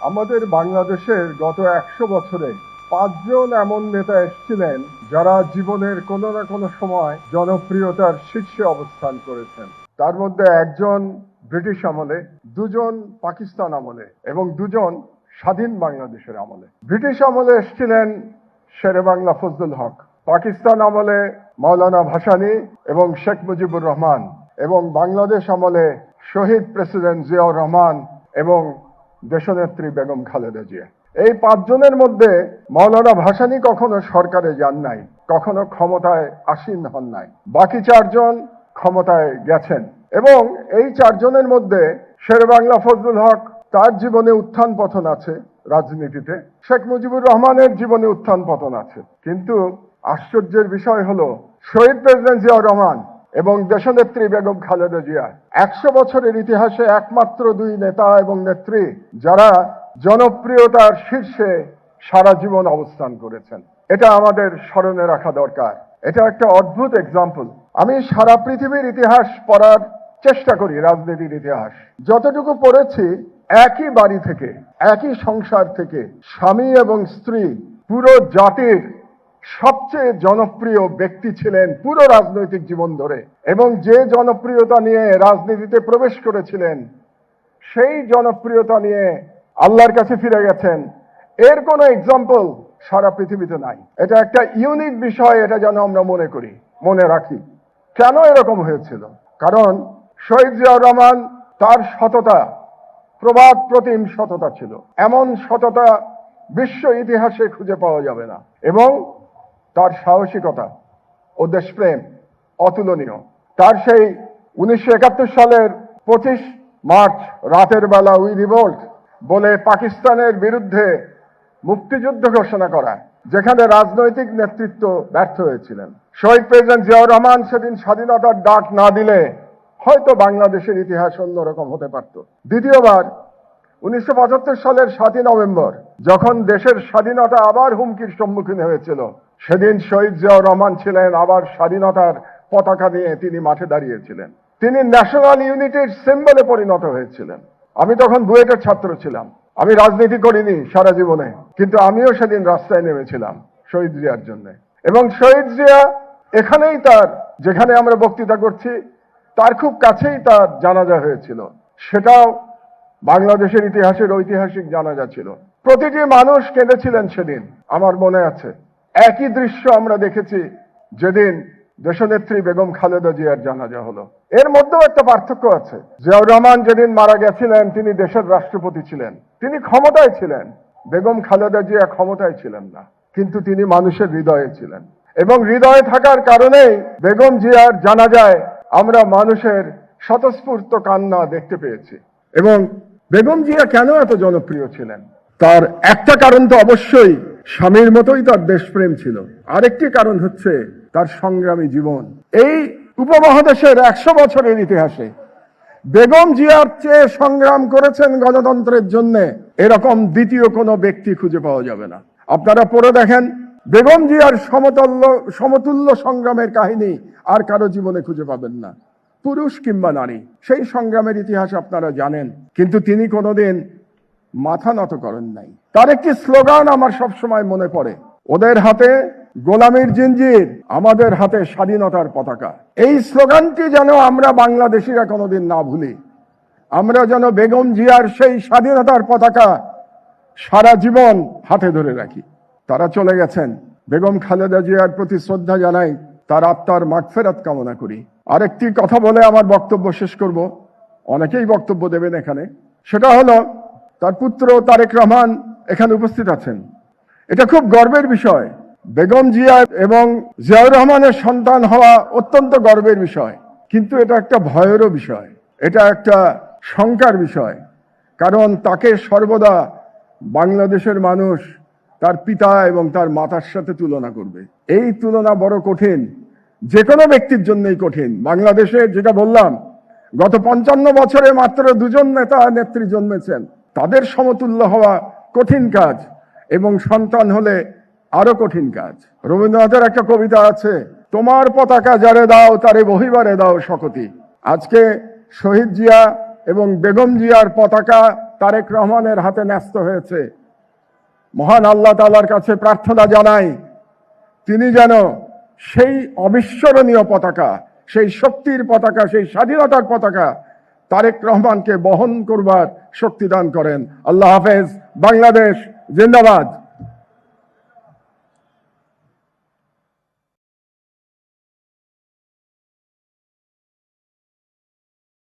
আমাদের বাংলাদেশের গত 100 বছরে 5 জন এমন নেতা এসেছিলেন যারা জীবনের কোনো না কোনো সময় জনপ্রিয়তার শীর্ষে অবস্থান করেছেন। তার মধ্যে একজন ব্রিটিশ আমলে, দুজন পাকিস্তান আমলে এবং দুজন স্বাধীন বাংলাদেশের আমলে। ব্রিটিশ আমলে এসেছিলেন শেরে বাংলা ফজলুল হক, পাকিস্তান আমলে মাওলানা ভাসানী এবং শেখ মুজিবুর রহমান, এবং বাংলাদেশ আমলে শহীদ প্রেসিডেন্ট জিয়াউর রহমান এবং দেশনেত্রী বেগম খালেদা জিয়া। এই 5 জনের মধ্যে মাওলানা ভাসানী কখনো সরকারে যান নাই, কখনো ক্ষমতায় আসীন হন নাই। বাকি 4 জন ক্ষমতায় গেছেন এবং এই 4 জনের মধ্যে শেরে বাংলা ফজলুল হক, তার জীবনে উত্থান পতন আছে রাজনীতিতে। শেখ মুজিবুর রহমানের জীবনে উত্থান পতন আছে, কিন্তু আশ্চর্যের বিষয় হলো শহীদ প্রেসিডেন্ট জিয়াউর রহমান এবং দেশনেত্রী বেগম খালেদা জিয়া 100 বছরের ইতিহাসে একমাত্র 2 নেতা এবং নেত্রী যারা জনপ্রিয়তার শীর্ষে সারা জীবন অবস্থান করেছেন। এটা আমাদের স্মরণে রাখা দরকার। এটা একটা অদ্ভুত এক্সাম্পল। আমি সারা পৃথিবীর ইতিহাস পড়ার চেষ্টা করি, রাজনীতির ইতিহাস যতটুকু পড়েছি, একই বাড়ি থেকে, একই সংসার থেকে স্বামী এবং স্ত্রী পুরো জাতির সবচেয়ে জনপ্রিয় ব্যক্তি ছিলেন পুরো রাজনৈতিক জীবন ধরে, এবং যে জনপ্রিয়তা নিয়ে রাজনীতিতে প্রবেশ করেছিলেন সেই জনপ্রিয়তা নিয়ে আল্লাহর কাছে ফিরে গেছেন। এর কোনো এক্সাম্পল সারা পৃথিবীতে নাই। এটা একটা ইউনিক বিষয়, এটা যেন আমরা মনে করি, মনে রাখি। কেন এরকম হয়েছিল? কারণ শহীদ জিয়াউর রহমান, তার সততা প্রবাদ প্রতিম সততা ছিল। এমন সততা বিশ্ব ইতিহাসে খুঁজে পাওয়া যাবে না, এবং তার সাহসিকতা ও দেশপ্রেম অতুলনীয়। তার সেই 1971 সালের 25 মার্চ রাতের বেলা উই রিভোল্ট বলে পাকিস্তানের বিরুদ্ধে মুক্তিযুদ্ধ ঘোষণা করা, যেখানে রাজনৈতিক নেতৃত্ব ব্যর্থ হয়েছিলেন। শহীদ প্রেসিডেন্ট জিয়াউর রহমান সেদিন স্বাধীনতার ডাক না দিলে হয়তো বাংলাদেশের ইতিহাস অন্যরকম হতে পারত। দ্বিতীয়বার 1975 সালের 7 নভেম্বর যখন দেশের স্বাধীনতা আবার হুমকির সম্মুখীন হয়েছিল, সেদিন শহীদ জিয়াউর রহমান ছিলেন আবার স্বাধীনতার পতাকা নিয়ে তিনি মাঠে দাঁড়িয়েছিলেন। তিনি ন্যাশনাল ইউনিটির সিম্বলে পরিণত হয়েছিলেন। আমি তখন বুয়েটের ছাত্র ছিলাম, আমি রাজনীতি করিনি সারা জীবনে, কিন্তু আমিও সেদিন রাস্তায় নেমেছিলাম শহীদ জিয়ার জন্য। এবং শহীদ জিয়া এখানেই, তার যেখানে আমরা বক্তৃতা করছি তার খুব কাছেই তার জানাজা হয়েছিল। সেটাও বাংলাদেশের ইতিহাসের ঐতিহাসিক জানাজা ছিল। প্রতিটি মানুষ কেঁদেছিলেন সেদিন, আমার মনে আছে। একই দৃশ্য আমরা দেখেছি যেদিন দেশনেত্রী বেগম খালেদা জিয়ার জানাজা হলো। এর মধ্যেও একটা পার্থক্য আছে। জিয়াউর রহমান যেদিন মারা গেছিলেন তিনি দেশের রাষ্ট্রপতি ছিলেন, তিনি ক্ষমতায় ছিলেন। বেগম খালেদা জিয়া ক্ষমতায় ছিলেন না, কিন্তু তিনি মানুষের হৃদয়ে ছিলেন, এবং হৃদয়ে থাকার কারণেই বেগম জিয়ার জানাজায় আমরা মানুষের স্বতঃস্ফূর্ত কান্না দেখতে পেয়েছি। এবং বেগম জিয়া কেন এত জনপ্রিয় ছিলেন? তার একটা কারণ তো অবশ্যই স্বামীর মতোই তার দেশপ্রেম ছিল। আরেকটি কারণ হচ্ছে তার সংগ্রামী জীবন। এই উপমহাদেশের 100 বছরের ইতিহাসে বেগম জিয়ার চেয়ে সংগ্রাম করেছেন গণতন্ত্রের জন্য এরকম দ্বিতীয় কোনো ব্যক্তি খুঁজে পাওয়া যাবে না। আপনারা পড়ে দেখেন, বেগম জিয়ার সমতুল্য সংগ্রামের কাহিনী আর কারো জীবনে খুঁজে পাবেন না, পুরুষ কিংবা নারী। সেই সংগ্রামের ইতিহাস আপনারা জানেন, কিন্তু তিনি কোনোদিন মাথা নত করেন নাই। তার একটি স্লোগান আমার সবসময় মনে পড়ে, ওদের হাতে গোলামির জিঞ্জির, আমাদের হাতে স্বাধীনতার পতাকা। এই স্লোগানটি যেন আমরা বাংলাদেশিরা কোনোদিন না ভুলি। আমরা যেন বেগম জিয়ার সেই স্বাধীনতার পতাকা সারা জীবন হাতে ধরে রাখি। তারা চলে গেছেন, বেগম খালেদা জিয়ার প্রতি শ্রদ্ধা জানাই, তার আত্মার মাগফিরাত কামনা করি। আরেকটি কথা বলে আমার বক্তব্য শেষ করব, অনেকেই বক্তব্য দেবেন এখানে। সেটা হলো, তার পুত্র তারেক রহমান এখানে উপস্থিত আছেন। এটা খুব গর্বের বিষয়। বেগম জিয়া এবং জিয়াউর রহমানের সন্তান হওয়া অত্যন্ত গর্বের বিষয়, কিন্তু এটা একটা ভয়েরও বিষয়, এটা একটা শঙ্কার বিষয়। কারণ তাকে সর্বদা বাংলাদেশের মানুষ তার পিতা এবং তার মাতার সাথে তুলনা করবে। এই তুলনা বড় কঠিন, যে কোনো ব্যক্তির জন্যই কঠিন। বাংলাদেশে যেটা বললাম, গত 55 বছরে মাত্র 2 জন নেতা নেত্রী জন্মেছেন। তাদের সমতুল্য হওয়া কঠিন কাজ, এবং সন্তান হলে আরো কঠিন কাজ। রবীন্দ্রনাথের একটা কবিতা আছে, তোমার পতাকা যারে দাও তারে বহিবারে দাও শকতি। আজকে শহীদ জিয়া এবং বেগম জিয়ার পতাকা তারেক রহমানের হাতে ন্যস্ত হয়েছে। মহান আল্লাহ তাআলার কাছে প্রার্থনা জানাই, তিনি যেন সেই অবিস্মরণীয় পতাকা, সেই শক্তির পতাকা, সেই স্বাধীনতার পতাকা তারেক রহমানকে বহন করবার শক্তি দান করেন। আল্লাহ হাফেজ। বাংলাদেশ জিন্দাবাদ।